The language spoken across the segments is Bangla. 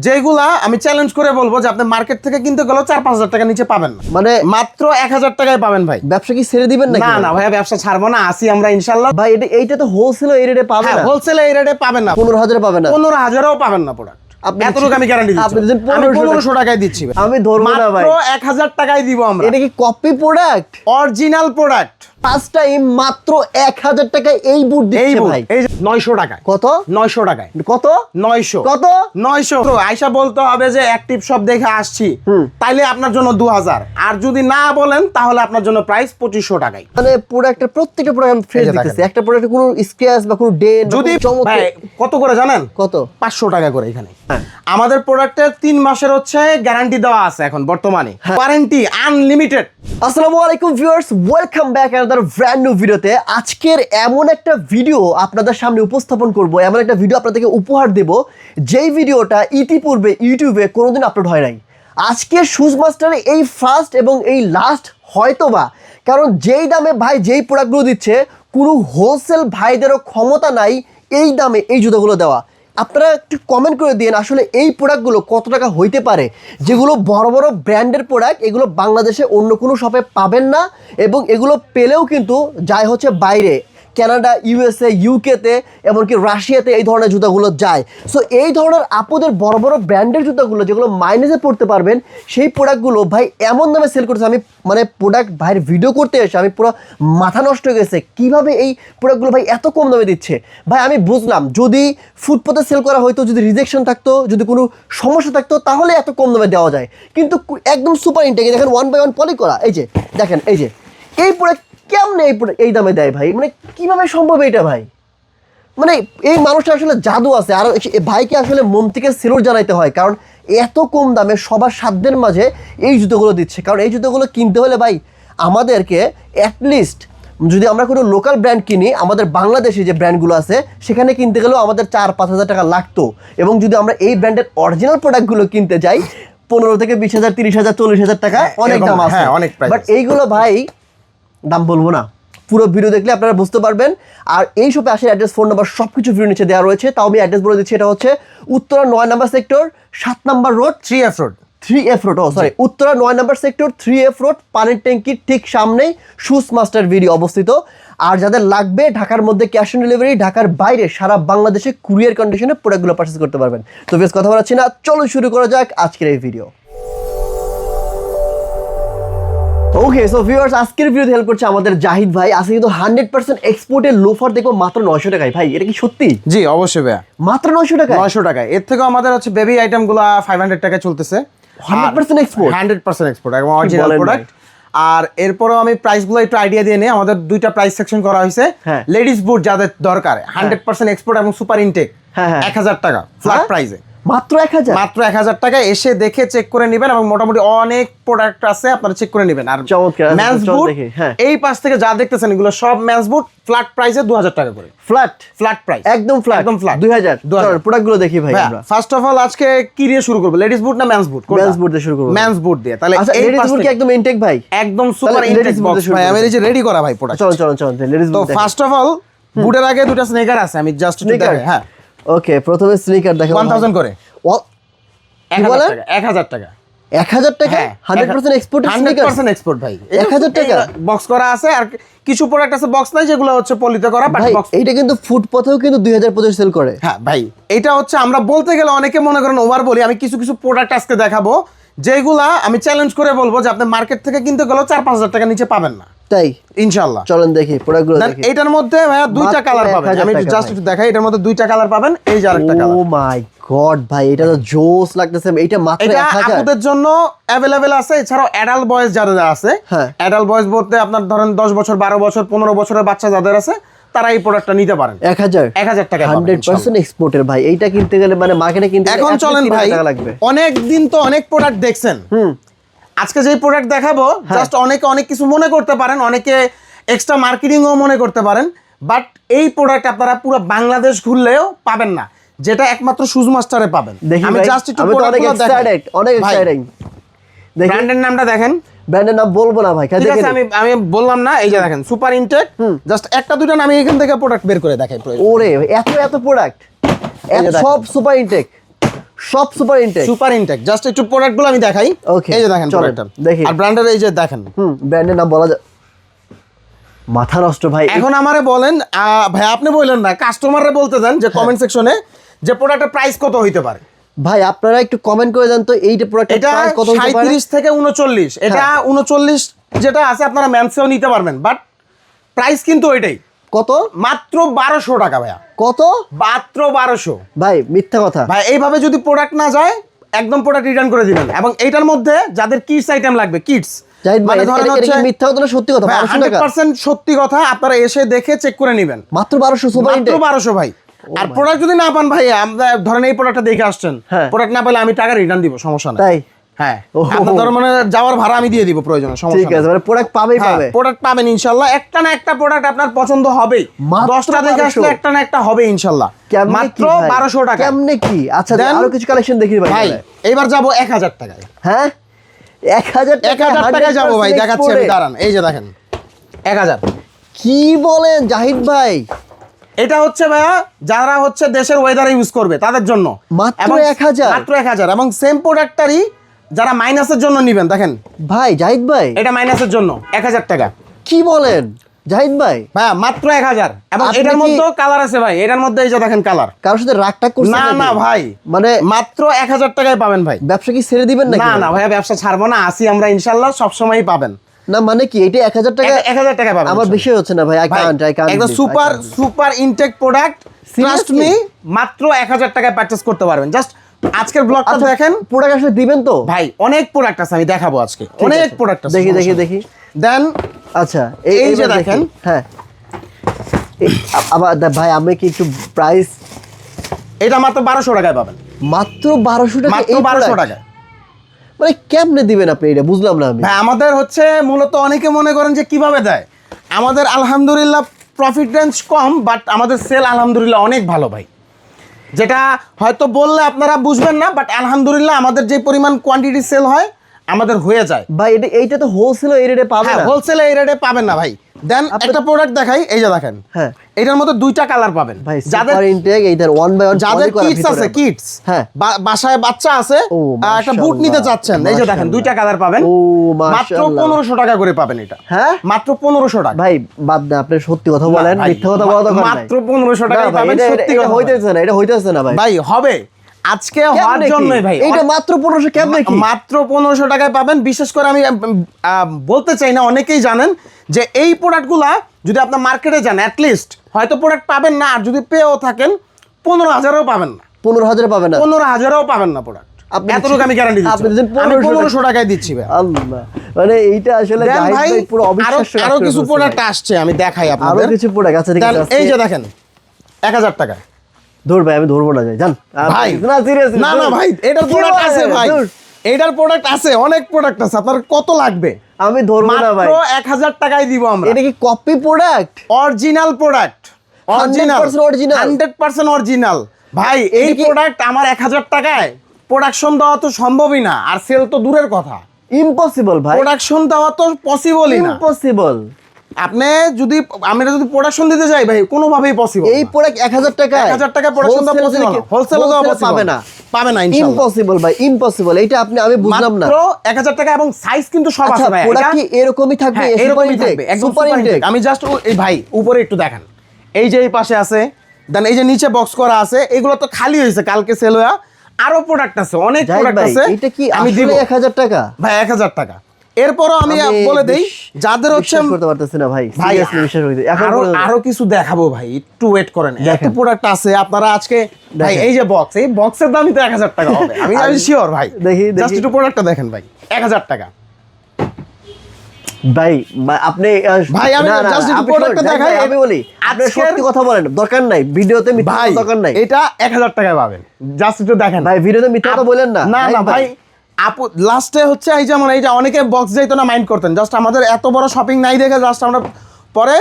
যেগুলা আমি চ্যালেঞ্জ করে বলবো যে আপনি মার্কেট থেকে কিনতে গেলেও 4-5 হাজার টাকা নিচে পাবেন না, মানে মাত্র 1,000 টাকায় পাবেন ভাই। ব্যবসা কি ছেড়ে দিবেন নাকি? না না ভাইয়া, ব্যবসা ছাড়বো না, আসি আমরা ইনশাআল্লাহ। ভাই এইটা তো হোলসেল এই রেটে পাবেন না, হোলসেলে এই রেটে পাবেন না, 15,000 পাবেন না, 15,000ও পাবেন না প্রোডাক্ট। আপনি এতটুকু আমি গ্যারান্টি দিচ্ছি। আপনি দিচ্ছেন আমি 1500 টাকায় দিচ্ছি ভাই। আমি ধরবো না ভাই, মাত্র 1,000 টাকায় দিব আমরা। এটা কি copy product? Original product. First time মাত্র 1,000 টাকায় এই বুট দিচ্ছে ভাই। এই 900 টাকায়। কত? 900 টাকায়। কত? 900। কত? 900। তো আয়শা বলতে হবে যে অ্যাক্টিভ শপ দেখে আসছি, তাইলে আপনার জন্য 2000, আর যদি না বলেন তাহলে আপনার জন্য প্রাইস 2500 টাকায়। মানে প্রোডাক্টের প্রত্যেকটা প্রোডাক্ট ফ্রেশ দিতেছে, একটা প্রোডাক্টে কোনো স্ক্র্যাচ বা কোনো ডেন্ট যদি ভাই কত করে জানেন? কত? 500 টাকা করে এখানে। আমাদের প্রোডাক্টের 3 মাসের হচ্ছে গ্যারান্টি দেওয়া আছে এখন বর্তমানে, ওয়ারেন্টি আনলিমিটেড। আসসালামু আলাইকুম viewers, welcome back another brand new ভিডিওতে। আজকের এমন একটা ভিডিও আপনাদের সামনে উপস্থাপন করব, এমন একটা ভিডিও আপনাদেরকে উপহার দেব যেই ভিডিওটা ইতিপূর্বে ইউটিউবে কোনোদিন আপলোড হয় নাই। আজকে শুজ মাস্টারে এই ফার্স্ট এবং এই লাস্ট হয়তোবা, কারণ যেই দামে ভাই যেই প্রোডাক্টগুলো দিচ্ছে কোনো হোলসেল ভাইদেরও ক্ষমতা নাই এই দামে এই জুতোগুলো দেওয়া। আপনারা একটু কমেন্ট করে দিন আসলে এই প্রোডাক্টগুলো কত টাকা হইতে পারে, যেগুলো বড় বড় ব্র্যান্ডের প্রোডাক্ট, এগুলো বাংলাদেশে অন্য কোনো শপে পাবেন না, এবং এগুলো পেলেও কিন্তু যায় হচ্ছে বাইরে, কানাডা, ইউএসএ, ইউকেতে, এমনকি রাশিয়াতে এই ধরনের জুতাগুলো যায়। সো এই ধরনের আপুদের বড় বড় ব্র্যান্ডের জুতাগুলো যেগুলো মাইনেজে পড়তে পারবেন, সেই প্রোডাক্টগুলো ভাই এমন দামে সেল করছে, আমি মানে প্রোডাক্ট ভাইয়ের ভিডিও করতে এসে আমি পুরো মাথা নষ্ট হয়ে গেছে কীভাবে এই প্রোডাক্টগুলো ভাই এত কম দামে দিচ্ছে। ভাই আমি বুঝলাম যদি ফুটপাতে সেল করা হয়তো, যদি রিজেকশন থাকতো, যদি কোনো সমস্যা থাকতো, তাহলে এত কম দামে দেওয়া যায়, কিন্তু একদম সুপার ইনটেক দেখেন, 1/1 পলি করা, এই যে দেখেন, এই যে এই প্রোডাক্ট কেমনে এই দামে দেয় ভাই, মানে কিভাবে সম্ভব এটা ভাই? মানে এই মানুষটা আসলে জাদু আছে, আর ভাইকে আসলে মন থেকে সেলুট জানাইতে হয়, কারণ এত কম দামে সবার সাধ্যের মাঝে এই জুতোগুলো দিচ্ছে। কারণ এই জুতোগুলো কিনতে হলে ভাই আমাদেরকে অ্যাটলিস্ট, যদি আমরা কোনো লোকাল ব্র্যান্ড কিনি, আমাদের বাংলাদেশে যে ব্র্যান্ডগুলো আছে সেখানে কিনতে গেলেও আমাদের 4-5 হাজার টাকা লাগতো, এবং যদি আমরা এই ব্র্যান্ডের অরিজিনাল প্রোডাক্টগুলো কিনতে যাই 15 থেকে 20,000, 30,000, 40,000 টাকা, অনেক দাম আছে। বাট এইগুলো ভাই দাম বলবো না, পুরো ভিডিও দেখলে আপনারা বুঝতে পারবেন। আর এই শপে আসার অ্যাড্রেস, ফোন নাম্বার সব কিছু ভিডিও নিচে দেওয়া রয়েছে। তাও আমি অ্যাড্রেস বলে দিচ্ছি, এটা হচ্ছে উত্তরা 9 নম্বর সেক্টর 7 নম্বর রোড 3F রোড, উত্তরা 9 নম্বর সেক্টর 3F রোড, পানির ট্যাঙ্কির ঠিক সামনেই শুজ মাস্টার ভিডিও অবস্থিত। আর যাদের লাগবে ঢাকার মধ্যে ক্যাশ অন ডেলিভারি, ঢাকার বাইরে সারা বাংলাদেশে কুরিয়ার কন্ডিশনে প্রোডাক্টগুলো পারচেস করতে পারবেন। তো বেশ কথা বলাচ্ছি না, চলো শুরু করা যাক আজকের এই ভিডিও। ওকে, সো ভিউয়ার্স, আজকের ভিডিওতে হেল্প করছে আমাদের জাহিদ ভাই। আজকে কিন্তু 100% এক্সপোর্টের লোফার দেখবো মাত্র 900 টাকায়। ভাই এটা কি সত্যি? জি অবশ্যই ভাইয়া, মাত্র 900 টাকা। 900 টাকায়। এর থেকেও আমাদের হচ্ছে বেবি আইটেমগুলো 500 টাকায় চলতেছে। 100% এক্সপোর্ট, 100% এক্সপোর্ট, একদম অরিজিনাল প্রোডাক্ট। আর এরপরও আমি প্রাইসগুলো একটু আইডিয়া দিয়ে নিই। আমাদের দুইটা প্রাইস সেকশন করা হয়েছে। লেডিস বুট যাদের দরকার 100% এক্সপোর্ট এবং সুপার ইনটেক 1000 টাকা ফ্ল্যাট প্রাইসে, মাত্র 1000, মাত্র 1000 টাকা। এসে দেখে চেক করে নেবেন, এবং মোটামুটি অনেক প্রোডাক্ট আছে, আপনারা চেক করে নেবেন। আর মেন্স বুট এই পাশ থেকে যা দেখতেছেন এগুলো সব মেন্স বুট ফ্ল্যাট প্রাইসে 2000 টাকা করে। ফ্ল্যাট প্রাইস, একদম ফ্ল্যাট 2000। প্রোডাক্টগুলো দেখি ভাই আমরা। ফার্স্ট অফ অল আজকে কি দিয়ে শুরু করব? লেডিস বুট না মেন্স বুট? মেন্স বুট দিয়ে শুরু করব। মেন্স বুট দিয়ে। তাহলে এই লেডিস বুট কি একদম ইনটেক ভাই? একদম সুপার ইনটেক বক্স ভাই, আমি এই যে রেডি করা ভাই প্রোডাক্ট। চলো লেডিস বুট। তো ফার্স্ট অফ অল বুটের আগে দুটো স্নিকার আছে, আমি জাস্ট একটু দেখাই। হ্যাঁ ওকে, প্রথমে স্নিকার দেখো 1000 করে। 1000 টাকা। 1000 টাকা 1000 টাকা 100% এক্সপোর্ট স্নিকার, 100% এক্সপোর্ট ভাই। 1000 টাকা বক্স করা আছে, আর কিছু প্রোডাক্ট আছে বক্স নাই, যেগুলো হচ্ছে পলিতে করা, বাট বক্স। এইটা কিন্তু ফুটপাতেও কিন্তু 2025 সেল করে। হ্যাঁ ভাই, এটা হচ্ছে আমরা বলতে গেলে অনেকে মনে করেন ওভার বলি। আমি কিছু কিছু প্রোডাক্ট আজকে দেখাবো যেগুলা আমি চ্যালেঞ্জ করে বলবো যে আপনি মার্কেট থেকে কিনতে গেলেও 4-5 হাজার টাকা নিচে পাবেন না, তাই ইনশাআল্লাহ। চলেন দেখি প্রোডাক্টগুলো দেখি। এটার মধ্যে ভাইয়া দুইটা কালার পাবেন, আমি জাস্ট একটু দেখাই। এটার মধ্যে দুইটা কালার পাবেন, এই যে আরেকটা কালার। ও মাই গড ভাই, এটা তো জোস লাগতেছে। এটা মাত্র 1000। আপুদের জন্য अवेलेबल আছে, এছাড়াও অ্যাডাল্ট বয়েজ যারা আছে, অ্যাডাল্ট বয়েজ বলতে আপনার ধরেন 10 বছর 12 বছর 15 বছরের বাচ্চা যাদের আছে, তারা এই প্রোডাক্টটা নিতে পারেন। 1000 টাকা 100% এক্সপোর্টের ভাই। এইটা কিনতে গেলে মানে মার্কেটে কিনতে এখন চলেন ভাই, অনেক দিন তো অনেক প্রোডাক্ট দেখছেন। আজকে যে প্রোডাক্ট দেখাবো জাস্ট অনেক কিছু মনে করতে পারেন, অনেকে এক্সট্রা মার্কেটিংও মনে করতে পারেন, বাট এই প্রোডাক্ট আপনারা পুরো বাংলাদেশ ঘুরলেও পাবেন না, যেটা একমাত্র শুজ মাস্টারে পাবেন। আমি জাস্ট একটু অনেক এক্সাইটিং। ব্র্যান্ডের নামটা দেখেন। ব্র্যান্ডের নাম বলবো না ভাই, ঠিক আছে, আমি বললাম না। এই যে দেখেন সুপার ইনটেক, জাস্ট একটা দুটো আমি এখান থেকে প্রোডাক্ট বের করে দেখাই। ওরে এত প্রোডাক্ট, সব সুপার ইনটেক, সব super intake. Super intake. Just একটু প্রোডাক্টগুলো আমি দেখাই। Okay, এই যে দেখেন চলেন, প্রোডাক্টটা, দেখি। আর ব্র্যান্ডের এই যে দেখেন। ব্র্যান্ডের নাম বলা যায়, মাথা নষ্ট ভাই। এখন আমারে বলেন ভাই, আপনি বললেন না, কাস্টমাররে বলতে দেন যে কমেন্ট সেকশনে যে প্রোডাক্টের প্রাইস কত হইতে পারে। ভাই আপনারা একটু কমেন্ট করে দেন তো এইটা প্রোডাক্টের এটা প্রাইস কত হতে পারে? 37 থেকে 39, এটা 39 যেটা আছে আপনারা ম্যানসেও নিতে পারবেন, বাট প্রাইস কিন্তু ওইটাই। কত? মাত্র 1200 টাকা ভাইয়া। কত? মাত্র 1200। ভাই মিথ্যা কথা ভাই এইভাবে যদি প্রোডাক্ট না যায় একদম প্রোডাক্ট রিটার্ন করে দিবেন। এবং এইটার মধ্যে যাদের কিডস আইটেম লাগবে, কিডস জাহিদ ভাই, মানে ধরেন এটা হচ্ছে কি মিথ্যা কথা না সত্যি কথা? 1200 টাকা 100% সত্যি কথা, আপনারা এসে দেখে চেক করে নেবেন। মাত্র 1200 সুপার মাত্র ইনটেক। 1200 ভাই। আর প্রোডাক্ট যদি না পান ভাই, আমরা ধরেন এই প্রোডাক্টটা দেখে আসছেন, হ্যাঁ। প্রোডাক্ট না পেলে আমি টাকা রিটার্ন দিব, সমস্যা নাই। তাই? হ্যাঁ, ওহো। আপনার ধরেন মানে যাওয়ার ভাড়া আমি দিয়ে দিব প্রয়োজনে, ঠিক সমস্যা আছে, নাই। মানে প্রোডাক্ট পাবেই পাবে। প্রোডাক্ট পাবেন ইনশাআল্লাহ। একটা না একটা প্রোডাক্ট আপনার পছন্দ হবেই। মাত্র 10টা দেখে আসলে 1200 একটা না একটা হবে ইনশাআল্লাহ। কেমনে মাত্র কি ভাই? 1200 টাকা। কেমনে কি? আচ্ছা Then- আরো কিছু কালেকশন দেখি ভাই। ভাই এইবার যাব 1000 টাকায়। হ্যাঁ 1000 টাকা 1000 টাকায় যাব ভাই, 100% দেখাচ্ছি আমি, exported। দাঁড়ান। এই যে দেখেন 1000। কি বলেন জাহিদ ভাই? এটা হচ্ছে ভাইয়া যারা হচ্ছে দেশের ওয়েদারে ইউজ করবে তাদের জন্য। মাত্র এবং 1000? মাত্র 1000। এবং সেম প্রোডাক্টটারই যারা মাইনাসের জন্য নেবেন, দেখেন ভাই জাহিদ ভাই এটা মাইনাসের জন্য 1000 টাকা। কি বলেন জাহিদ ভাই? ভাইয়া মাত্র 1000। এবং আপনি এটার কি- মধ্যেও কালার আছে ভাই, এটার মধ্যে এই যে দেখেন কালার। কারোর সাথে রাগটা করছেন না নাকি? না ভাই, মানে মাত্র 1000 টাকায় পাবেন ভাই। ব্যবসা কি ছেড়ে দিবেন নাকি? না না ভাইয়া, ব্যবসা ছাড়বো না, আসি আমরা ইনশাআল্লাহ, সব সময়ই পাবেন। না মানে কি এটা 1000 টাকা? 1000 টাকা পাবেন আমার বেশি হচ্ছে না ভাই। আই কান্ট একদম super intake product, trust me. মাত্র 1000 টাকায় পারচেজ করতে পারবেন। জাস্ট আজকের ব্লগটা দেখেন প্রোডাক্ট আসলে দিবেন তো ভাই, অনেক প্রোডাক্ট আছে আমি দেখাবো আজকে, অনেক প্রোডাক্ট আছে। দেখি দেন আচ্ছা এই যে এইবার দেখেন। দেখি। হ্যাঁ আবার ভাই আমি কি একটু প্রাইস? এটা মাত্র 1200 টাকায় পাবেন। মাত্র 1200 টাকা? মাত্র এই 1200 product? টাকায়। মানে কেমনে দিবেন আপনি এটা বুঝলাম না আমি। ভাই আমাদের হচ্ছে মূলত অনেকে মনে করেন যে কিভাবে দেয়, আমাদের আলহামদুলিল্লাহ প্রফিট রেঞ্জ কম, বাট আমাদের সেল আলহামদুলিল্লাহ অনেক ভালো ভাই। যেটা হয়তো বললে আপনারা বুঝবেন না, বাট আলহামদুলিল্লাহ আমাদের যে পরিমাণ কোয়ান্টিটি সেল হয় আমাদের হয়ে যায়। ভাই এইটা তো হোলসেল এই রেটে পাবে হ্যাঁ, না। হোলসেলে এই রেটে পাবেন না ভাই। দেন একটা প্রোডাক্ট দেখাই, এই যে দেখেন। হ্যাঁ এটার মধ্যে দুইটা কালার পাবেন। ভাই যাদের সুপার ইনটেক এইটার 1 বাই 1 যাদের কিডস আছে, কিডস হ্যাঁ বাসায় বাচ্চা আছে, ও, একটা বুট নিতে চাচ্ছেন, এই যে দেখেন দুইটা কালার পাবেন। ও মাত্র মাশাআল্লাহ। 1500 টাকা করে পাবেন এটা। হ্যাঁ মাত্র 1500 টাকা। ভাই বাদ না, আপনি সত্যি কথা বলেন, ভাই, মিথ্যা কথা বলা দরকার নাই। মাত্র 1500 টাকা না ভাই, পাবেন, সত্যি এটা কথা হইতেছে না, এটা হইতেছে না ভাই। ভাই হবে আজকে হওয়ার কেমনে কি? জন্যই ভাই। এইটা মাত্র 1500 কেমনে কি? মাত্র 1500 টাকায় পাবেন। বিশেষ করে আমি বলতে চাই না, অনেকেই জানেন যে এই প্রোডাক্টগুলা যদি আপনার মার্কেটে যান, অ্যাটলিস্ট হয়তো প্রোডাক্ট পাবেন না, আর যদি পেয়েও থাকেন 15000ও পাবেন না, 15000 পাবে না। 15000ও পাবেন না প্রোডাক্ট। আপনি এতটুকু আমি গ্যারান্টি আপনি দিচ্ছি। দিচ্ছেন আমি 1500 1500 টাকায় দিচ্ছি ভাই। আল্লাহ, মানে এইটা আসলে দেন জাহিদ ভাই ভাই পুরো অবিশ্বাস্য। আরো কিছু প্রোডাক্ট আসছে, আমি দেখাই আরো আপনাদের। কিছু প্রোডাক্ট আছে, ঠিক দেন আছে। এই যে দেখেন 1000 টাকা। ধর ভাই আমি ধরবো না, যাই জান ভাই না সিরিয়াসলি না না ভাই, এটার প্রোডাক্ট আছে ভাই, এটার প্রোডাক্ট আছে, অনেক প্রোডাক্ট আছে। আপনার কত লাগবে? আমি ধরবো না ভাই। মাত্র 1000 টাকায় দিব আমরা। এটা কি copy product? Original product, original 100% original? 100% original ভাই। এই এটা কি- প্রোডাক্ট আমার 1000 টাকায় প্রোডাকশন দেওয়া তো সম্ভবই না, আর সেল তো দূরের কথা। ইম্পসিবল ভাই, প্রোডাকশন দেওয়া তো পসিবলই না। ইম্পসিবল। আপনি যদি আমরা যদি প্রোডাকশন দিতে যাই ভাই, কোনোভাবেই পসিবল। এই প্রোডাক্ট 1000 টাকা, 1000 টাকা প্রোডাকশন দেওয়া পসিবল না, হোলসেলে দেওয়া পসিবল পাবে না, পাবে না ইনশাআল্লাহ। ইম্পসিবল ভাই, ইম্পসিবল। এইটা আমি বুঝলাম না। মাত্র 1000 টাকা, এবং সাইজ কিন্তু সব আচ্ছা আছে ভাই। প্রোডাক্ট এটা- কি এরকমই থাকবে? হ্যাঁ, সুপার এরকমই ইনটেক, থাকবে, একদম সুপার সুপার ইনটেক। ইনটেক। আমি জাস্ট এই ভাই উপরে একটু দেখেন, এই যে এই পাশে আছে, দেন এই যে নিচে বক্স করা আছে, এগুলো তো খালি হয়েছে কালকে সেল হয়ে। আরো প্রোডাক্ট আছে, অনেক জাহিদ প্রোডাক্ট ভাই, আছে। এটা কি আমি দিব আসলে 1000 টাকা? ভাই 1000 টাকা। এরপরও আমি বলে দেই, যাদের হচ্ছে বিশ্বাস করতে পারতেছি না ভাই, ভাই সিরিয়াসলি বিশ্বাস করতে এখন আরো পর্যন্ত। আরো কিছু দেখাবো ভাই, একটু ওয়েট করেন। এত দেখেন। প্রোডাক্ট আছে আপনারা আজকে ভাই, দেখেন। এই যে বক্স, এই বক্সের দামই তো 1000 টাকা হবে। আমি শিওর ভাই। দেখি, জাস্ট একটু প্রোডাক্টটা দেখেন ভাই, 1000 টাকা। ভাই আপনি ভাই, আমি না, না, just একটু আপনি product-টা শোনেন, দেখাই। আমি বলি আপনি আজকের- সত্যি কথা বলেন, দরকার নাই ভিডিওতে মিথ্যা ভাই কথা দরকার নাই। এটা 1000 টাকায় পাবেন, জাস্ট একটু দেখেন ভাই ভিডিওতে মিথ্যা কথা বলেন না। না না ভাই, আপু লাস্টে হচ্ছে এই যেমন এই যে অনেকে বক্স যাইতো না, মাইন্ড করতেন। জাস্ট আমাদের এত বড় শপিং নাই দেখে জাস্ট আমরা পরে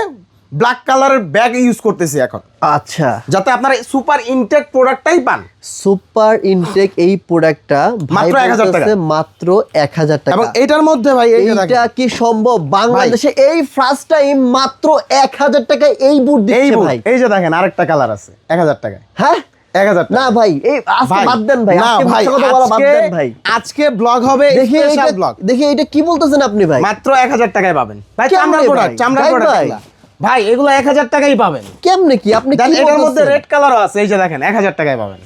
ব্ল্যাক কালারের ব্যাগ ইউজ করতেছি এখন, আচ্ছা যাতে আপনারা সুপার ইনটেক প্রোডাক্টটাই পান। সুপার ইনটেক এই প্রোডাক্টটা মাত্র 1000 টাকা। মাত্র 1000 টাকা। এবং এটার মধ্যে ভাই এই যে এইটা দেখেন, কি সম্ভব? বাংলাদেশে এই ফার্স্ট টাইম মাত্র 1000 টাকায় এই বুট এই দিচ্ছে বুট, ভাই। এই যে দেখেন আরেকটা কালার আছে 1000 টাকায়। হ্যাঁ 1000 টাকা। না ভাই এই আজকে ভাই, বাদ দেন ভাই, না আজকে ভাই, মিথ্যা কথা বলা বাদ দেন ভাই। আজকে ব্লগ হবে দেখি স্পেশাল এইটা ব্লগ। দেখি এটা কি বলতেছেন আপনি ভাই? মাত্র 1000 টাকায় পাবেন ভাই। কেমনে চামড়া ভাই? প্রোডাক্ট, চামড়া ভাই প্রোডাক্ট ভাই। এগুলা। ভাই এগুলো 1000 টাকাই পাবেন। কেমনে কি আপনি কি এটার মধ্যে বলতেছেন? রেড কালারও আছে, এই যে দেখেন 1000 টাকায় পাবেন।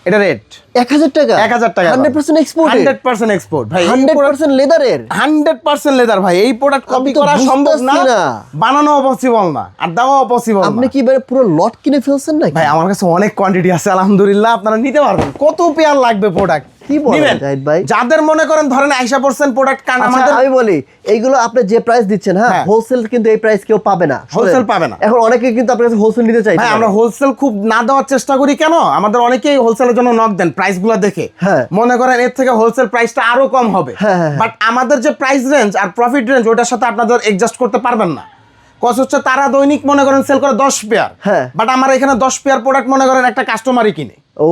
এটা রেড 1000 টাকা 1000 টাকা 100% এক্সপোর্ট 100% এক্সপোর্ট ভাই। 100% লেদারের 100% লেদার ভাই। এই প্রোডাক্ট কপি তো করা সম্ভব না, বুঝতাছি না। বানানো পসিবল না, আর দেওয়া পসিবল আপনি না। কি এবারে পুরো লট কিনে ফেলছেন নাকি? ভাই আমার কাছে অনেক কোয়ান্টিটি আছে আলহামদুলিল্লাহ, আপনারা নিতে পারবেন। কত পেয়ার লাগবে প্রোডাক্ট কি বলেন জাহিদ ভাই? যাদের মনে করেন ধরেন 80% প্রোডাক্ট কারণ আচ্ছা, আমাদের আমি বলি এইগুলো আপনি যে প্রাইস দিচ্ছেন, হ্যাঁ হ্যাঁ। হোলসেল কিন্তু এই প্রাইস কেউ পাবে না, Wholesale পাবে না। এখন অনেকে কিন্তু আপনার কাছে হোলসেল নিতে চাইছে ভাই আমরা হোলসেল খুব না দেওয়ার চেষ্টা করি কেন, আমাদের অনেকেই হোলসেলের জন্য নক দেন প্রাইসগুলো দেখে, হ্যাঁ। মনে করেন এর থেকে হোলসেল প্রাইসটা আরো কম হবে, হ্যাঁ, হ্যাঁ, হ্যাঁ। বাট আমাদের যে প্রাইস রেঞ্জ আর প্রফিট রেঞ্জ ওটার সাথে আপনাদের অ্যাডজাস্ট করতে পারবেন না। কজ হচ্ছে তারা দৈনিক মনে করেন সেল করে 10 পেয়ার, হ্যাঁ। বাট আমার এখানে 10 পেয়ার প্রোডাক্ট মনে করেন একটা কাস্টমারই কিনে। ও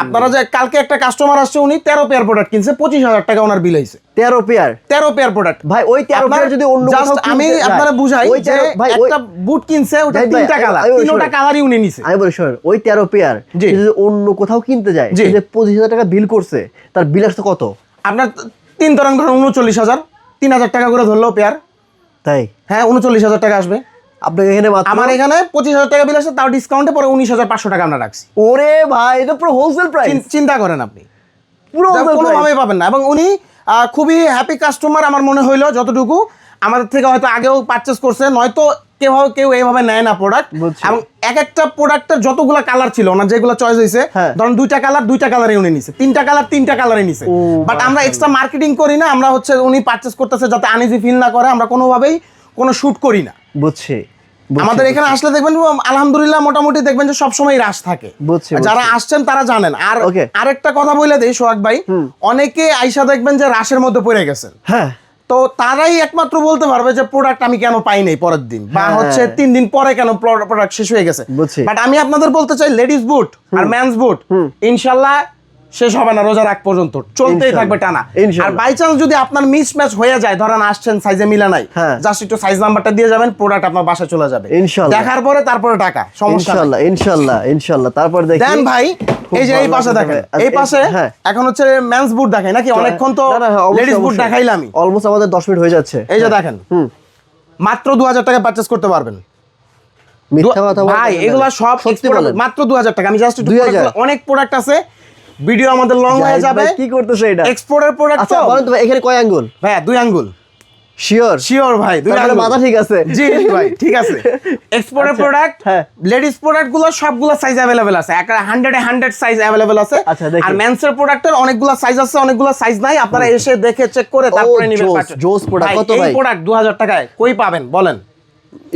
আপনারা যে কালকে একটা কাস্টমার আসছে, উনি 13 পেয়ার প্রোডাক্ট কিনছে, 25,000 টাকা ওনার বিল হয়েছে। 13 পেয়ার 13 পেয়ার প্রোডাক্ট ভাই, ওই 13 পেয়ার যদি অন্য কোথাও আমি কিনতে যায়, আপনারা বুঝাই ওই যে 13 ভাই, ওই- একটা বুট কিনছে ওটা জাহিদ ভাই, 3টা কালার, আমি- আমি- 3টা শোনেন। কালারই উনি নিছে। আমি বলি শোনেন, ওই 13 পেয়ার জি। যদি অন্য কোথাও কিনতে যায়, জি। সে যে 25,000 টাকা বিল করছে, তার বিল আসছে কত? আপনার 3 ধরেন 39,000, 3,000 টাকা করে ধরলেও পেয়ার, তাই হ্যাঁ 39,000 টাকা আসবে। আপনাকে এখানে মাত্র আমার এখানে 25,000 টাকা বিল আসছে, তাও ডিসকাউন্টে পরে 19,500 টাকা আমরা রাখছি। ওরে ভাই, এটা পুরো হোলসেল প্রাইস, চিন্তা করেন আপনি, পুরো হোলসেল প্রাইস। কোনোভাবেই পাবেন না। এবং উনি খুবই হ্যাপি কাস্টমার আমার মনে হইলো যতটুকু, আমাদের থেকে হয়তো আগেও পারচেস করছে, নয়তো কেউ এইভাবে নেয় না প্রোডাক্ট। বুঝছি। এবং এক একটা প্রোডাক্টের যতগুলা কালার ছিল ওনার যেগুলো চয়েস হয়েছে, হ্যাঁ। ধরুন 2টা কালারই উনি নিছে, 3টা কালার 3টা কালারই নিছে। ও বাট আমরা এক্সট্রা মার্কেটিং করি না, আমরা হচ্ছে উনি পারচেস করতেছে যাতে আনইজি ফিল না করে, আমরা কোনোভাবেই কোনো শুট করি না। বুঝছি আমাদের এখানে আসলে দেখবেন আলহামদুলিল্লাহ মোটামুটি দেখবেন যে সবসময় রাশ থাকে। বুঝছি, যারা আসছেন তারা জানেন। আর Okay. আরেকটা কথা বলে দেই সোহাগ ভাই, অনেকে আইসা দেখবেন যে রাশের মধ্যে পড়ে গেছেন, হ্যাঁ তো তারাই একমাত্র বলতে পারবে যে প্রোডাক্ট আমি কেন পাই নাই পরের দিন, বা হ্যাঁ। হচ্ছে 3 দিন পরে কেন প্রোডাক্ট শেষ হয়ে গেছে। বুঝছি। বাট আমি আপনাদের বলতে চাই লেডিস বুট আর মেন্স বুট ইনশাল্লাহ শেষ হবে না রোজার আগ পর্যন্ত, চলতেই ইনশাল্লাহ। থাকবে টানা। ইনশাল্লাহ। আর বাই চান্স যদি আপনার মিস ম্যাচ হয়ে যায়, ধরেন আসছেন সাইজে মিলা নাই, হ্যাঁ। জাস্ট একটু সাইজ নাম্বারটা দিয়ে যাবেন, প্রোডাক্ট আপনার বাসায় চলে যাবে ইনশাল্লাহ। দেখার পরে তারপরে টাকা, সমস্যা নাই। ইনশাল্লাহ তারপর দেখি দেন ভাই, খুব এই যে এই ভালো পাশে লাগছে দেখেন, ভাই। এই পাশে হ্যাঁ। এখন হচ্ছে মেন্স বুট দেখাই নাকি, অনেকক্ষণ তো লেডিস বুট দেখাইলাম আমি। অলমোস্ট আমাদের 10 মিনিট হয়ে যাচ্ছে। এই যে দেখেন, মাত্র 2,000 টাকা পারচেস করতে পারবেন। মিথ্যা কথা বলবেন ভাই না। এগুলা সব সত্যি export বলেন। মাত্র 2,000 টাকা। আমি জাস্ট 2000 অনেক প্রোডাক্ট আছে, ভিডিও আমাদের লং হয়ে জাহিদ যাবে। ভাই কি করতেছে এটা? এক্সপোর্টের প্রোডাক্ট আচ্ছা তো বলেন তো ভাই, এখানে কয় আঙ্গুল? ভাই 2 আঙ্গুল শিওর শিওর ভাই, 2 তাহলে আঙ্গুল মাথা ঠিক আছে। জি ভাই ঠিক আছে। এক্সপোর্টের আচ্ছা, প্রোডাক্ট, হ্যাঁ। লেডিস প্রোডাক্ট গুলো সবগুলো সাইজ अवेलेबल আছে, একটা 100 সাইজ अवेलेबल আছে। আচ্ছা, দেখি। আর মেন্সের প্রোডাক্টের অনেকগুলো সাইজ আছে, অনেকগুলো সাইজ নাই, আপনারা এসে দেখে চেক করে ও, তারপরে নেবেন। জোস product। কত এই ভাই? প্রোডাক্ট 2,000 টাকায় কই পাবেন বলেন?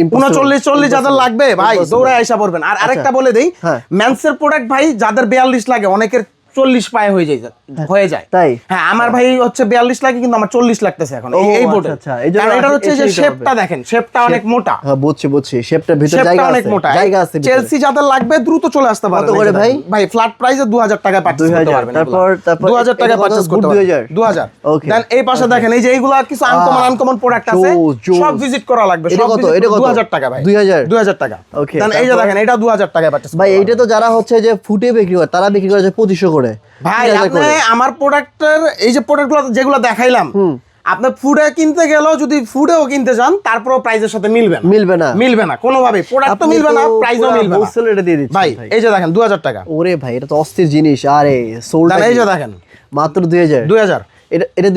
Impossible, 39-40 যাদের impossible, লাগবে ভাই impossible। দৌড়ায় আইসা পড়বেন। আর আরেকটা বলে দেই, হ্যাঁ। মেন্সের প্রোডাক্ট ভাই যাদের 42 লাগে, অনেকের 40 পায়ে হয়ে যায়। তাই? হ্যাঁ, আমার ভাই হচ্ছে 42 লাগে, কিন্তু আমার 40 লাগতেছে এখন ও, এই বোর্ডে। আচ্ছা, এই জন্য এটা হচ্ছে যে এসে নিতে শেপটা হবে। দেখেন, শেপটা অনেক মোটা, হ্যাঁ বুঝছি শেপটার ভিতরে শেপটা জায়গা অনেক আছে, মোটা। জায়গা আছে ভিতরে। চেলসি যাদের লাগবে দ্রুত চলে আসতে পারেন। কত করে ভাই? ভাই ফ্ল্যাট প্রাইসে 2,000 টাকায় পারচেজ করতে 2000, পারবেন। তারপর 2,000 টাকায় এটা কত? পারচেজ করতে বুট পারবেন। 2000? 2,000। Okay, দেন এই পাশে দেখেন, এই যে এইগুলা কিছু আনকমন প্রোডাক্ট আছে, জোস। সব ভিজিট করা লাগবে। এটা সব কত? visit এটা কত? 2,000 টাকা ভাই। 2000? 2,000 টাকা। Okay, দেন এই যে তারপর? দেখেন, এটা 2,000 টাকায় পারচেজ ভাই এইটা তো যারা হচ্ছে যে ফুটে বিক্রি করে, তারা বিক্রি করে 2500 করে। ভাই 3000 আপনি করে। আমার প্রোডাক্টের এই যে প্রোডাক্টগুলো যেগুলো দেখাইলাম, আপনি ফুডে কিনতে গেলেও যদি ফুডেও কিনতে যান, তারপরও প্রাইসের সাথে মিলবে না কোনোভাবে। প্রোডাক্ট তো আপনি মিলবে না, তো প্রাইসও পুরা মিলবে না wholesale rate এ দিয়ে দিচ্ছেন ভাই। ভাই। এই যে দেখেন 2,000 টাকা। ওরে ভাই, এটা তো অস্থির জিনিস। আরে সোল্ড দেন এই যে দেখেন মাত্র 2000। 2,000 এটা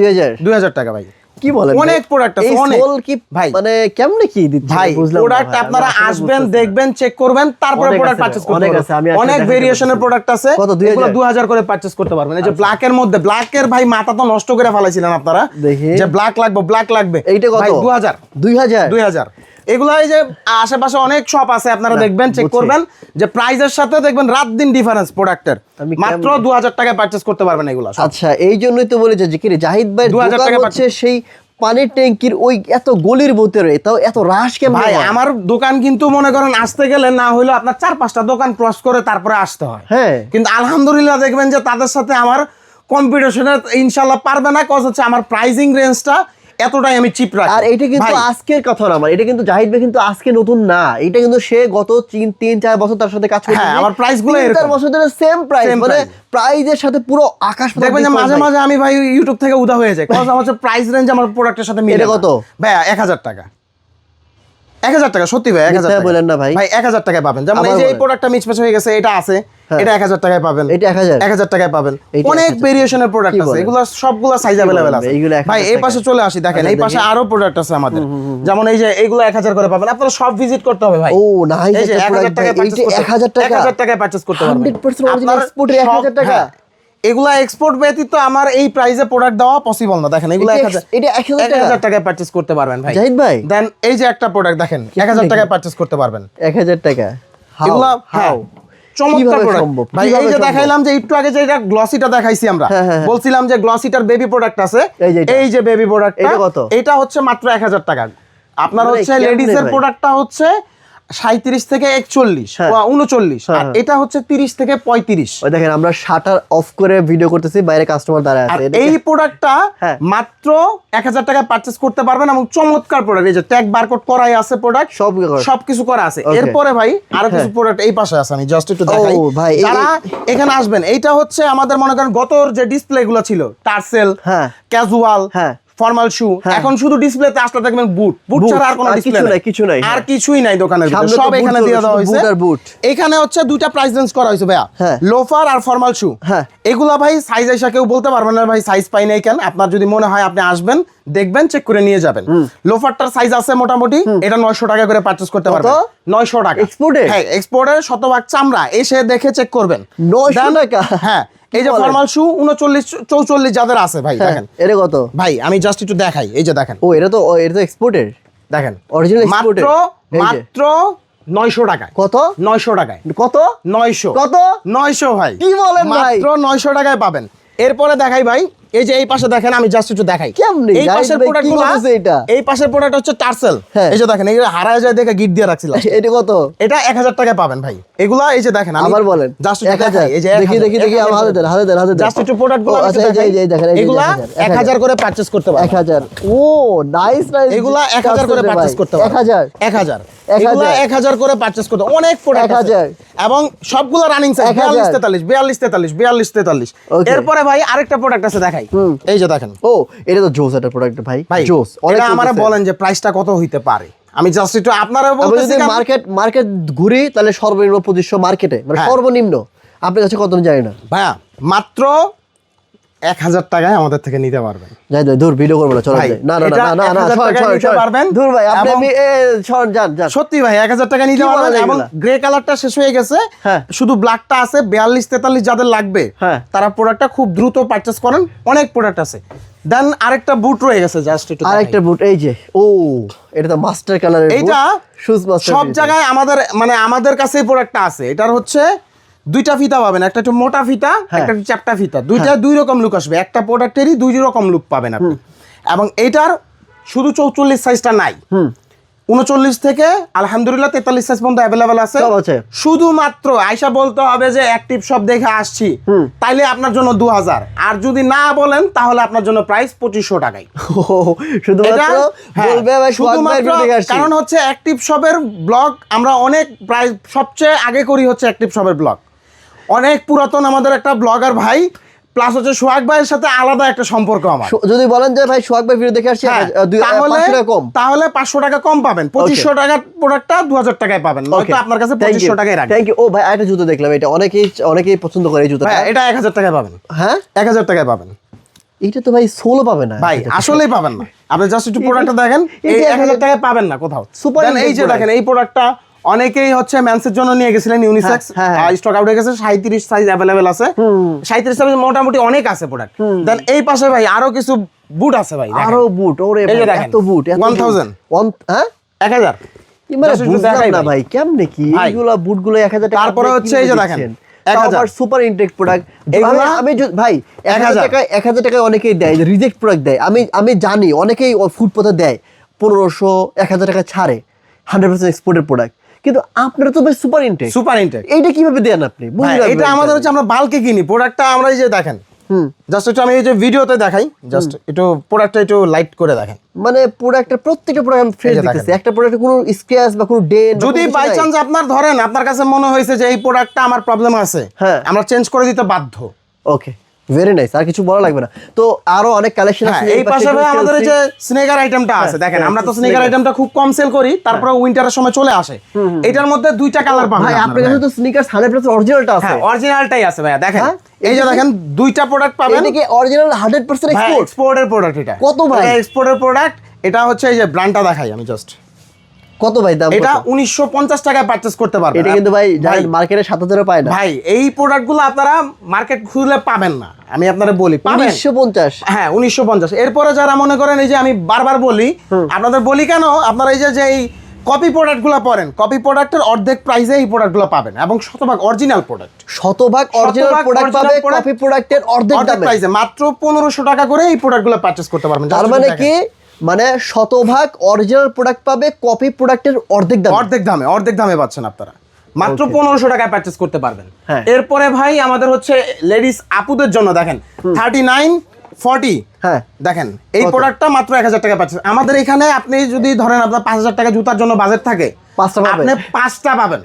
2000 টাকা ভাই। কি বলেন? অনেক প্রোডাক্ট আছে, এই অনেক সোল কি ভাই। মানে কেমনে কি দিচ্ছে ভাই বুঝলাম না প্রোডাক্ট ভাই, আপনারা আমি আসলে আসবেন, বুঝতেছি না। দেখবেন, চেক করবেন, তারপরে অনেক প্রোডাক্ট আছে পারচেজ ভাই, করতে অনেক পারবেন। আছে, আমি আসলে অনেক দেখাতে ভেরিয়েশনের পারতেছি। প্রোডাক্ট আছে, কত? 2000? এগুলো 2,000 করে পারচেজ করতে পারবেন। এই যে ব্ল্যাকের মধ্যে, ব্ল্যাকের ভাই মাথা তো নষ্ট করে ফেলাইছিলেন আপনারা, দেখি। যে ব্ল্যাক লাগবে। এইটা কত? ভাই 2,000। 2000 এগুলো এই যে আশেপাশে অনেক শপ আছে, আপনারা দেখবেন, চেক বুঝছি। করবেন, যে প্রাইজের সাথে দেখবেন রাত দিন ডিফারেন্স প্রোডাক্টের। আমি মাত্র 2,000 টাকায় পারচেজ করতে পারবেন এগুলো সব। আচ্ছা, এই জন্যই তো বলি যে কি রে, জাহিদ ভাই 2000 দোকান টাকা হচ্ছে সেই পানির ট্যাঙ্কির ওই এত গলির ভিতরে, তাও এত রাশ কেমন ভাই আমার দোকান কিন্তু মনে করেন আসতে গেলে না হইলো আপনার 4-5টা দোকান ক্রস করে তারপরে আসতে হয়। হ্যাঁ কিন্তু আলহামদুলিল্লাহ দেখবেন যে তাদের সাথে আমার কম্পিটিশনে ইনশাল্লাহ পারবে না, কজ হচ্ছে আমার প্রাইজিং রেঞ্জটা এতটাই আমি চিপ রাখি। আর এটা কিন্তু ভাই, আজকের কথা না আমার, এটা কিন্তু জাহিদ ভাই কিন্তু আজকে নতুন না, এটা কিন্তু সে গত 3-4 বছর তার সাথে কাজ করছে। হ্যাঁ, আমার price গুলো 3-4 এরকম। বছর ধরে সেম প্রাইস, Same মানে price। প্রাইজের সাথে পুরো আকাশ পাতাল দেখবেন যে difference মাঝে ভাই। মাঝে আমি ভাই ইউটিউব থেকে উদা হয়ে যায়, কারণ হচ্ছে প্রাইস রেঞ্জ আমার প্রোডাক্টের সাথে মিলে এটা না। কত? ভাই 1000 টাকা, 1000 টাকা, সত্যি ভাই 1000 মিথ্যা টাকা বলেন না ভাই। ভাই 1000 টাকায় পাবেন। যেমন এই আবার যে এই বলেন। প্রোডাক্টটা মিচম্যাচ হয়ে গেছে, এটা আছে, হ্যাঁ। এটা 1000 টাকায় পাবেন, এটা 1000 1000 টাকায় পাবেন। এইটা অনেক 1000 ভেরিয়েশনের প্রোডাক্ট কি আছে, বলেন? এগুলো সবগুলো সাইজ কি अवेलेबल বলেন? আছে এইগুলো 1000 ভাই। এই টাকা। পাশে চলে আসি, দেখেন আচ্ছা, এই পাশে দেখি। আরো প্রোডাক্ট আছে আমাদের, যেমন এই যে এইগুলো 1000 করে পাবেন। আপনারা সব ভিজিট করতে হবে ভাই। ও নাইস এই যে একটা 1000 প্রোডাক্ট ভাই, টাকায় এই যে 1000 টাকা 1000 টাকায় পারচেজ করতে পারবেন। 100% অরিজিনাল আপনার এক্সপোর্টের সব- 1000 টাকা। হ্যাঁ, এগুলা এক্সপোর্ট ব্যতীত আমার এই প্রাইসে প্রোডাক্ট দেওয়া পসিবল না। দেখেন এগুলো এটা 1000 এটা 1000 টাকা 1000 টাকায় পারচেজ করতে পারবেন ভাই। জাহিদ ভাই দেন এই যে একটা প্রোডাক্ট দেখেন 1000 টাকায় পারচেজ করতে পারবেন। 1000 টাকা এগুলা হ্যাঁ, চমৎকার কিভাবে প্রোডাক্ট সম্ভব? ভাই। এই কিভাবে যে সম্ভব? দেখাইলাম যে একটু আগে যে এটা গ্লসিটা দেখাইছি আমরা, হ্যাঁ, হ্যাঁ, হ্যাঁ। বলছিলাম যে গ্লসিটার বেবি প্রোডাক্ট আছে, এই যে এটা। এই যে বেবি প্রোডাক্ট, এটা কত? এটা হচ্ছে মাত্র 1000 টাকা। আপনার মানে হচ্ছে কেমনে লেডিস এর ভাই? প্রোডাক্টটা হচ্ছে 37 থেকে 41 হ্যাঁ। বা 39, হ্যাঁ, আর হ্যাঁ। এটা হচ্ছে 30 থেকে 35। ওই দেখেন আমরা শাটার অফ করে ভিডিও করতেছি, বাইরে কাস্টমার দাঁড়ায় আর আছে। এই প্রোডাক্টটা হ্যাঁ। মাত্র 1000 টাকায় পারচেজ করতে পারবেন, এবং চমৎকার প্রোডাক্ট। এই যে ট্যাগ বারকোড করাই আছে, প্রোডাক্ট সব করা। সবকিছু করা আছে। Okay. এরপরে ভাই আরো কিছু প্রোডাক্ট এই পাশে আছে, আমি জাস্ট একটু দেখাই। ভাই, যারা এখানে আসবেন, এইটা হচ্ছে আমাদের মনে করেন গতর যে ডিসপ্লে গুলো ছিল, টার্সেল, হ্যাঁ। ক্যাজুয়াল, হ্যাঁ। ফর্মাল শু, হ্যাঁ। এখন শুধু ডিসপ্লেতে আসলে দেখবেন বুট বুট, ছাড়া আর কোনো আর ডিসপ্লে কিছু নাই, নাই, কিছু নাই, আর হ্যাঁ। কিছুই নাই দোকানের ভিতরে, সামনে তো সব বুট এখানে চলবে, দিয়ে দেওয়া শুধু হয়েছে। বুট আর বুট। এখানে হচ্ছে দুইটা প্রাইস রেঞ্জ করা হয়েছে ভাইয়া, হ্যাঁ। লোফার আর ফর্মাল শু। হ্যাঁ। এগুলা ভাই সাইজ আইসা কেউ বলতে পারবেন না ভাই সাইজ পাই নাই কেন। আপনার যদি মনে হয় আপনি আসবেন, দেখবেন, চেক করে নিয়ে যাবেন। লোফারটার সাইজ আছে মোটামুটি, এটা 900 টাকা করে পারচেজ করতে পারবেন। 900 টাকা Exported? হ্যাঁ, এক্সপোর্টের, শতভাগ চামড়া, এসে দেখে চেক করবেন। 900 Then- টাকা? হ্যাঁ, এই যে বলেন? ফর্মাল শু 39-44 যাদের আছে ভাই, দেখেন এটা কত? ভাই, আমি জাস্ট একটু দেখাই। এই যে দেখেন, ও এটা তো এক্সপোর্টের, দেখেন অরিজিনাল মাত্র এক্সপোর্টের। মাত্র 900 টাকায়। কত? 900 টাকায়। কত? 900 কত? 900 ভাই। কি বলেন ভাই? মাত্র 900 টাকায় পাবেন। এরপরে দেখাই ভাই, এই যে এই পাশে দেখেন, আমি জাস্ট একটু দেখাই। কেমনে? এই জাহিদ পাশের ভাই, কি প্রোডাক্টগুলো, করতেছে এটা? এই পাশের প্রোডাক্ট হচ্ছে টার্সেল। হ্যাঁ। এই যে দেখেন, এগুলো হারায় যায় দেখে গিট দিয়ে রাখছিলাম। এটা কত? এটা 1000 টাকায় পাবেন ভাই। এগুলা এই যে দেখেন, আবার বলেন। জাস্ট 1000 এই যে দেখি দেখি দেখি, আমার হাতে দেন, হাতে দেন, হাতে দেন। জাস্ট একটু প্রোডাক্টগুলো ও, আচ্ছা, এই যে, এই দেখেন, এই যে এগুলা 1000 1000 করে পারচেজ করতে পারবেন। 1000। ও নাইস নাইস। এগুলা 1000 করে পারচেজ করতে পারবেন। 1000। 1000 1000 এগুলা 1000 করে পারচেজ করতে, অনেক প্রোডাক্ট আছে 1000 এবং সবগুলো রানিং সাইজ 1000 42-43 Okay. এরপরে ভাই আরেকটা প্রোডাক্ট আছে দেখাই। এই যে দেখেন ও এটা তো জোস একটা প্রোডাক্ট ভাই, ভাই, জোস। এটা আমারে বলেন যে প্রাইসটা কত হইতে পারে। আমি জাস্ট একটু আপনারা আমি বলতেছি যদি মার্কেট ঘুরি, তাহলে সর্বনিম্ন 2500 মার্কেটে, মানে হ্যাঁ। সর্বনিম্ন। আপনার কাছে কত জানি না ভাইয়া, মাত্র 1000 টাকায় আমাদের থেকে নিতে পারবেন। যাই যাই, দূর ভিডিও করবো না, চলো ভাই, যাই। না না এটা না না না, 1000 সর টাকায় সর নিতে সর পারবেন। দূর ভাই, আপনি এবং- আমি সর যান যান। সত্যি ভাই 1000 টাকা নিতে কি বলেন পারবেন, এবং এগুলা? গ্রে কালারটা শেষ হয়ে গেছে, হ্যাঁ। শুধু ব্ল্যাকটা আছে। 42-43 যাদের লাগবে, হ্যাঁ। তারা প্রোডাক্টটা খুব দ্রুত পারচেজ করেন, অনেক প্রোডাক্ট আছে। দেন আরেকটা বুট রয়ে গেছে, জাস্ট একটু আরেকটা দেখাই। বুট, এই যে, ও এটা তো মাস্টার কালারের এইটা শুজ মাস্টার। সব জায়গায় আমাদের কাছে এই প্রোডাক্টটা আছে। এটার হচ্ছে দুইটা ফিতা পাবেন, একটা একটু মোটা ফিতা, একটা একটু চ্যাপ্টা ফিতা। দুইটা দুই রকম লুক আসবে, একটা প্রোডাক্টেরই দুই রকম লুক পাবেন আপনি। এবং এইটার শুধু 44 সাইজটা নাই, 39 থেকে আলহামদুলিল্লাহ 43 সাইজ পর্যন্ত অ্যাভেলেবেল আছে। সব আছে। শুধুমাত্র আয়সা বলতে হবে যে অ্যাক্টিভ শপ দেখে আসছি, তাইলে আপনার জন্য 2000, আর যদি না বলেন তাহলে আপনার জন্য প্রাইস 2500 টাকায়। শুধুমাত্র হ্যাঁ, বলবে ভাই শুধুমাত্র থেকে আসছি। কারণ হচ্ছে অ্যাক্টিভ শপের ব্লগ আমরা অনেক প্রায় সবচেয়ে আগে করি হচ্ছে অ্যাক্টিভ শপের ব্লগ। অনেক পুরাতন আমাদের একটা ব্লগার ভাই, প্লাস হচ্ছে সোহাগ ভাইয়ের সাথে আলাদা একটা সম্পর্ক আমার। যদি বলেন যে ভাই সোহাগ ভাই ভিডিও দেখে আসছি, হ্যাঁ, 500 টাকা কম। তাহলে 500 টাকা কম পাবেন। 2500 টাকার প্রোডাক্টটা 2000 টাকায় পাবেন, নয়তো আপনার কাছে 2500 টাকায় রাখবেন। Thank you. ও ভাই আরেকটা জুতো দেখলাম, এটা অনেকেই পছন্দ করে এই জুতোটা। ভাই, এটা 1000 টাকায় পাবেন। হ্যাঁ 1000 টাকায় পাবেন এটা তো ভাই সোলো পাবে না ভাই, আসলেই পাবেন না। আপনি জাস্ট একটু প্রোডাক্টটা দেখেন, এই 1000 টাকায় পাবেন না কোথাও। Super Then এই যে product। দেখেন, এই প্রোডাক্টটা অনেকেই হচ্ছে মেন্সের জন্য নিয়ে গেছিলেন, ইউনিসেক্স, হ্যাঁ, হ্যাঁ। স্টক আউট হয়ে গেছে। 37 সাইজ অ্যাভেলেবেল আছে, 37 সাইজ মোটামুটি অনেক আছে প্রোডাক্ট। দেন এই পাশে ভাই আরো কিছু বুট আছে ভাই, দেখেন। আরো বুট, ওরে এই যে ভাই, দেখেন, এত বুট, 1000 হ্যাঁ 1000 কি মানে Just একটু বুঝলাম দেখাই না ভাই। ভাই, কেমনে কি ভাই। এইগুলা বুটগুলো 1000 টাকা? তারপরে আপনি হচ্ছে কিভাবে এই যে দেখেন, দিচ্ছেন? 1000 আবার সুপার ইনটেক প্রোডাক্ট। এগুলা- আমি ভাই 1000 টাকা 1000 টাকায় অনেকেই দেয়, রিজেক্ট প্রোডাক্ট দেয়। আমি জানি অনেকেই ফুটপাতে দেয় 1500 1000 টাকা ছাড়ে, 100% এক্সপোর্টের প্রোডাক্ট। কিন্তু আপনারা তো ভাই সুপার ইনটেক, সুপার ইনটেক। এইটা কিভাবে দেন আপনি? ভাই, বুঝলাম এটা আমাদের হচ্ছে আমরা বাল্কে কিনি প্রোডাক্টটা। আমরা এই যে দেখেন, জাস্ট একটু আমি এই যে ভিডিওতে দেখাই, জাস্ট একটু প্রোডাক্টটা একটু লাইট করে দেখেন। মানে প্রোডাক্টের প্রত্যেকটা প্রোডাক্ট ফ্রেশ দেখতেছি, একটা প্রোডাক্টে কোনো স্ক্র্যাচ বা কোনো ডেন্ট, যদি বাই চান্স আপনার ধরেন আপনার কাছে মনে হয়েছে যে এই প্রোডাক্টটা আমার প্রবলেম আছে, হ্যাঁ, আমরা চেঞ্জ করে দিতে বাধ্য। ওকে, ভেরি নাইস, আর কিছু বলা লাগবে না। তো আরো অনেক কালেকশন আছে। এই পাশে ভাই আমাদের এই যে স্নেকার আইটেমটা আছে, দেখেন আমরা তো স্নেকার আইটেমটা খুব কম সেল করি, তারপরে উইন্টারের সময় চলে আসে। এটার মধ্যে দুইটা কালার পাবেন ভাই, আপনার কাছে তো স্নিকার্স 100% অরিজিনালটা আছে। হ্যাঁ, অরিজিনালটাই আছে ভাইয়া, দেখেন এই যে দেখেন দুইটা প্রোডাক্ট পাবেন। এটা কি অরিজিনাল 100% এক্সপোর্ট? এক্সপোর্টের প্রোডাক্ট এটা। কত ভাই? এক্সপোর্টের প্রোডাক্ট এটা হচ্ছে এই যে ব্র্যান্ডটা দেখাই আমি জাস্ট। কত ভাই দাম? এটা 1950 টাকায় পারচেজ করতে পারবেন। এটা কিন্তু ভাই জানেন মার্কেটে 7000 পায় না ভাই। এই প্রোডাক্টগুলো আপনারা মার্কেট খুঁজলে পাবেন না, আমি আপনাদের বলি পাবেন 1950। হ্যাঁ 1950। এরপরে যারা মনে করেন এই যে আমি বারবার বলি, আপনাদের বলি কেন, আপনারা এই যে এই কপি প্রোডাক্টগুলো পড়েন, কপি প্রোডাক্টের অর্ধেক প্রাইসে এই প্রোডাক্টগুলো পাবেন, এবং শতভাগ অরিজিনাল প্রোডাক্ট। শতভাগ অরিজিনাল প্রোডাক্ট পাবে কপি প্রোডাক্টের অর্ধেক দামে, প্রাইসে মাত্র 1500 টাকা করে এই প্রোডাক্টগুলো পারচেজ করতে পারবেন। তার মানে কি, মানে শতভাগ অরিজিনাল প্রোডাক্ট পাবে কপি প্রোডাক্টের অর্ধেক দামে। অর্ধেক দামে পাচ্ছেন আপনারা, মাত্র 1500 টাকায় পারচেজ করতে পারবেন। হ্যাঁ। এরপরে ভাই আমাদের হচ্ছে লেডিস আপুদের জন্য দেখেন 3940। হ্যাঁ, দেখেন এই প্রোডাক্টটা মাত্র 1000 টাকা পাচ্ছেন আমাদের এখানে। আপনি যদি ধরেন আপনার 5000 টাকা জুতার জন্য বাজেট থাকে, পাঁচটা পাবেন। আপনি 5টা পাবেন,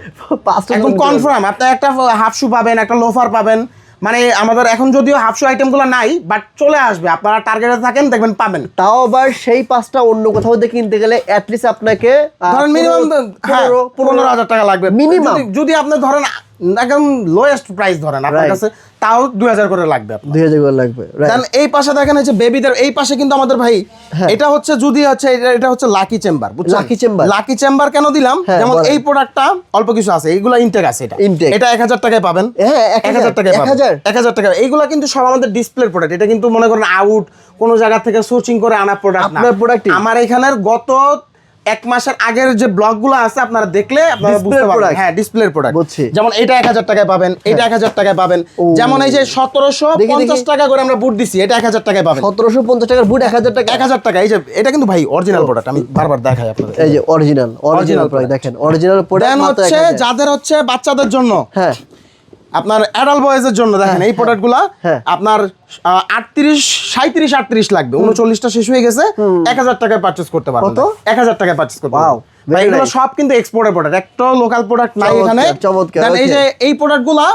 5টা একদম কনফার্ম। আপনি একটা হাফ শু পাবেন, একটা লোফার পাবেন। মানে আমাদের এখন যদিও হাফ শু আইটেমগুলো নাই, বাট চলে আসবে, আপনারা টার্গেটে থাকেন, দেখবেন পাবেন। তাও আবার সেই 5টা অন্য কোথাও দিয়ে কিনতে গেলে অ্যাট লিস্ট আপনাকে ধরেন মিনিমাম 15,000 টাকা লাগবে মিনিমাম। যদি আপনি ধরেন একদম লোয়েস্ট প্রাইস ধরেন আপনার কাছে, তাও 2000 করে লাগবে আপনার। 2000 করে লাগবে। দেন এই পাশে দেখেন এই যে বেবিদের এই পাশে কিন্তু আমাদের ভাই এটা হচ্ছে যদি হচ্ছে এটা হচ্ছে লাকি চেম্বার, বুঝছেন? লাকি চেম্বার কেন দিলাম, যেমন এই প্রোডাক্টটা অল্প কিছু আছে, এইগুলা ইনটেক আছে। এটা 1000 টাকায় পাবেন। হ্যাঁ, 1000 টাকায় পাবেন। 1000 টাকা। এইগুলা কিন্তু সব আমাদের ডিসপ্লে প্রোডাক্ট। এটা কিন্তু মনে করেন আউট কোন জায়গা থেকে সোর্সিং করে আনা প্রোডাক্ট না, আপনার প্রোডাক্ট। আমার এখানের গত 1 মাসের আগের যে ব্লগগুলো আছে আপনারা দেখলে আপনারা বুঝতে পারবেন। হ্যাঁ, ডিসপ্লের প্রোডাক্ট। যেমন এটা 1000 টাকায় পাবেন, এটা 1000 টাকায় পাবেন। যেমন এই যে 1750 টাকা করে আমরা বুট দিছি, এটা 1000 টাকায় পাবেন। 1750 টাকার বুট 1000 টাকা। 1000 টাকা। এই যে এটা কিন্তু ভাই অরিজিনাল প্রোডাক্ট, আমি বারবার দেখাই আপনাদের। এই যে অরিজিনাল প্রোডাক্ট দেখেন, অরিজিনাল প্রোডাক্ট। দেন হচ্ছে যাদের হচ্ছে বাচ্চাদের জন্য, হ্যাঁ, আপনার অ্যাডাল্ট বয়েজের জন্য দেখেন এই প্রোডাক্টগুলো আপনার 38 লাগবে, 39টা শেষ হয়ে গেছে, 1000 টাকায় পারচেজ করতে পারবেন। 1000 টাকায় পারচেজ করতে পারবেন। এগুলো সব কিন্তু এক্সপোর্টের প্রোডাক্ট, একটা লোকাল প্রোডাক্ট নাই এখানে। এই যে এই প্রোডাক্টগুলো,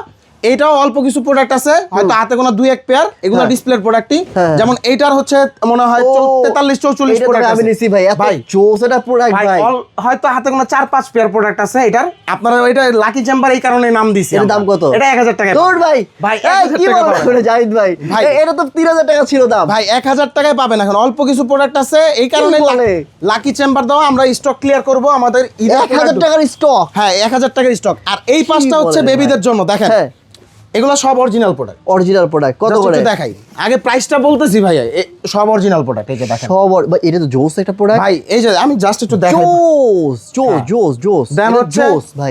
এইটাও অল্প কিছু প্রোডাক্ট আছে, হয়তো হাতে গোনা 2-1 পেয়ার, এগুলো ডিসপ্লের প্রোডাক্টই। যেমন এইটার হচ্ছে মনে হয় 43-44 প্রোডাক্ট আছে। আমি নিছি ভাই, এত জোস এটা প্রোডাক্ট ভাই। হয়তো হাতে গোনা 4-5 পেয়ার প্রোডাক্ট আছে এটার। আপনারা এটা লাকি চেম্বার এই কারণে নাম দিছি। এর দাম কত? এটা 1000 টাকা। তোর ভাই কি বলে জাহিদ ভাই, এটা তো 3000 টাকা ছিল দাম। ভাই 1000 টাকায় পাবেন। এখন অল্প কিছু প্রোডাক্ট আছে, এই কারণে লাকি চেম্বার দাও, আমরা স্টক ক্লিয়ার করব আমাদের 1000 টাকার স্টক। হ্যাঁ, 1000 টাকার স্টক। আর এই পাঁচটা হচ্ছে বেবিদের জন্য, দেখেন এগুলো সব অরিজিনাল প্রোডাক্ট। কত করে দেখাই, আগে প্রাইসটা বলতেছি ভাই। সব অরিজিনাল প্রোডাক্ট, এই যে দেখেন সব। ভাই এটা তো জোস একটা প্রোডাক্ট ভাই। এই যে আমি জাস্ট একটু দেখাই, জোস দেন হচ্ছে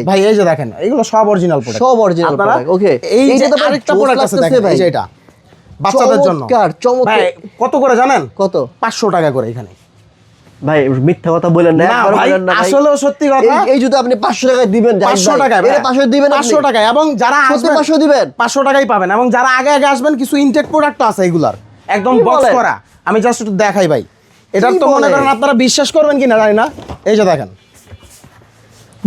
ভাই এই যে দেখেন এগুলো সব অরিজিনাল প্রোডাক্ট, সব অরিজিনাল প্রোডাক্ট। ওকে, এই যে আরেকটা প্রোডাক্ট আছে দেখেন, এই যে এটা বাচ্চাদের জন্য। ভাই কত করে জানেন? কত? 500 টাকা করে এখানে। ভাই মিথ্যা কথা বলেন না, একবার বলেন না ভাই, আসলে সত্যি কথা। এই জুতো আপনি 500 টাকায় দিবেন, 500 টাকায়, এটা 500 দিবেন, 500 টাকায়। এবং যারা আসবেন 500 দিবেন, 500 টাকাই পাবেন। এবং যারা আগে আগে আসবেন, কিছু ইনটেক প্রোডাক্ট আছে এগুলার একদম বক্স করা। আমি জাস্ট একটু দেখাই ভাই, এটা তো মনে করেন আপনারা বিশ্বাস করবেন কিনা জানি না। এই যে দেখেন,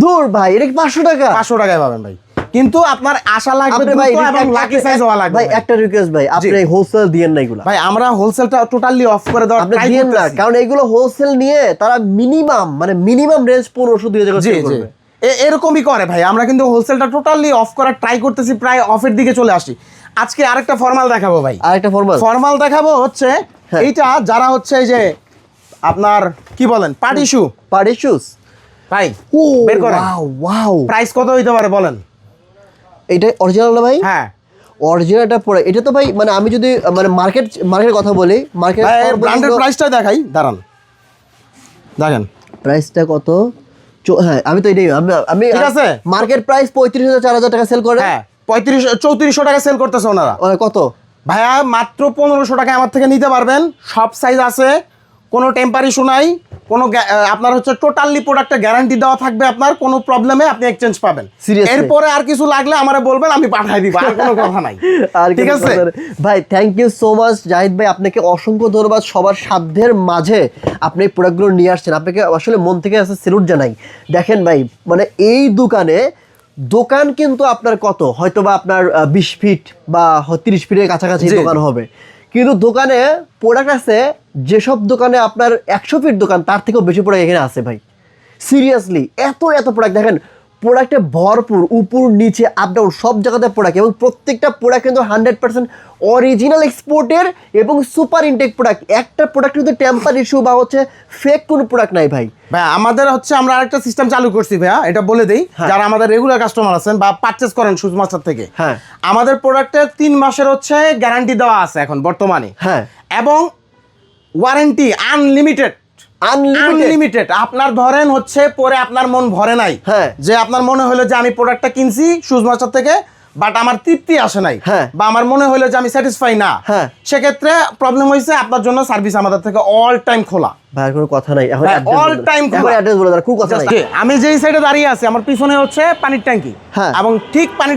দূর ভাই, এটা 500 টাকা। 500 টাকায় পাবেন ভাই, কিন্তু আপনার আশা লাগবে ভাই, এবং লাকি সাইজ হওয়া লাগবে ভাই। একটা রিকোয়েস্ট ভাই, আপনি হোলসেল দিয়েন না এগুলা ভাই। আমরা হোলসেলটা টোটালি অফ করে দেওয়ার ট্রাই করতেছি, কারণ এগুলো হোলসেল নিয়ে তারা মিনিমাম রেঞ্জ 1500-2000 টাকা সেল করবে। এরকমই করে ভাই। আমরা কিন্তু হোলসেলটা টোটালি অফ করার ট্রাই করতেছি, প্রায় অফের দিকে চলে আসি। আজকে আরেকটা ফর্মাল দেখাবো ভাই, আরেকটা ফর্মাল দেখাবো হচ্ছে এইটা, যারা হচ্ছে এই যে আপনার কি বলেন পার্টি শুজ ভাই, বের করেন। ওয়াও, প্রাইস কত হইতে পারে বলেন? এটা অরিজিনাল না ভাই? হ্যাঁ, অরিজিনালটা পড়ে। এটা তো ভাই মানে আমি যদি মানে মার্কেটের কথা বলি, মার্কেট ব্র্যান্ডের প্রাইসটা দেখাই, দাঁড়ান দেখেন প্রাইসটা কত। হ্যাঁ, আমি তো এটাই আমি ঠিক আছে। মার্কেট প্রাইস 35,000-4000 টাকা সেল করে। হ্যাঁ, 3400 টাকা সেল করতেছে ওনারা। কত ভাইয়া মাত্র 1500 টাকা আমার থেকে নিতে পারবেন। সব সাইজ আছে, কোনো টেম্পার ইস্যু নাই, কোনো আপনার হচ্ছে টোটালি প্রোডাক্টে গ্যারান্টি দেওয়া থাকবে, আপনার কোনো প্রবলেমে আপনি এক্সচেঞ্জ পাবেন। Seriously? এরপরে আর কিছু লাগলে আমারে বলবেন, আমি পাঠাই দিব, আর কোনো কথা নাই। আর ঠিক কিছু আছে কথা নেই। ভাই thank you so much Zahid ভাই, আপনাকে অসংখ্য ধন্যবাদ। সবার সাধ্যের মাঝে আপনি এই প্রোডাক্টগুলো নিয়ে আসছেন, আপনাকে আসলে মন থেকে স্যালুট জানাই। দেখেন ভাই, মানে এই দোকান কিন্তু আপনার কত হয়তো বা আপনার 20 ফিট বা 30 ফিটের কাছাকাছি জি। দোকান হবে, কিন্তু দোকানে প্রোডাক্ট আছে যেসব দোকানে আপনার 100 ফিট দোকান তার থেকেও বেশি প্রোডাক্ট এখানে আছে ভাই। সিরিয়াসলি এত প্রোডাক্ট দেখেন, প্রোডাক্টে ভরপুর, উপর নিচে আপ ডাউন সব জায়গাতে প্রোডাক্ট, এবং প্রত্যেকটা প্রোডাক্ট কিন্তু 100% অরিজিনাল এক্সপোর্টের এবং সুপার ইনটেক প্রোডাক্ট। একটা প্রোডাক্ট কিন্তু টেম্পার ইস্যু বা হচ্ছে ফেক কোনো প্রোডাক্ট নাই ভাই। ভাই আমাদের হচ্ছে আমরা আরেকটা সিস্টেম চালু করছি ভাইয়া, এটা বলে দেই। হ্যাঁ। যারা আমাদের রেগুলার কাস্টমার আছেন বা পারচেজ করেন শুজ মাস্টার থেকে, হ্যাঁ। আমাদের প্রোডাক্টের 3 মাসের হচ্ছে গ্যারান্টি দেওয়া আছে এখন বর্তমানে। হ্যাঁ। এবং ওয়ারেন্টি আনলিমিটেড। আনলিমিটেড। আপনার ধরেন হচ্ছে পরে আপনার মন ভরে নাই, হ্যাঁ। যে আপনার মনে হলো যে আমি প্রোডাক্টটা কিনছি শুজ মাস্টার থেকে, বাট আমার তৃপ্তি আসে নাই, হ্যাঁ। বা আমার মনে হলো যে আমি স্যাটিসফাই না, হ্যাঁ। সেক্ষেত্রে প্রবলেম হয়েছে, আপনার জন্য সার্ভিস আমাদের থেকে অল টাইম খোলা। ভাই কোনো কথা নাই, এখন ভাই, address all বলে দাও। time এখন খোলা। অ্যাড্রেস বলে দাও, কোনো কথা নাই। আমি যেই সাইডে দাঁড়িয়ে আছি, আমার পিছনে হচ্ছে পানির ট্যাঙ্কি, হ্যাঁ। এবং ঠিক পানির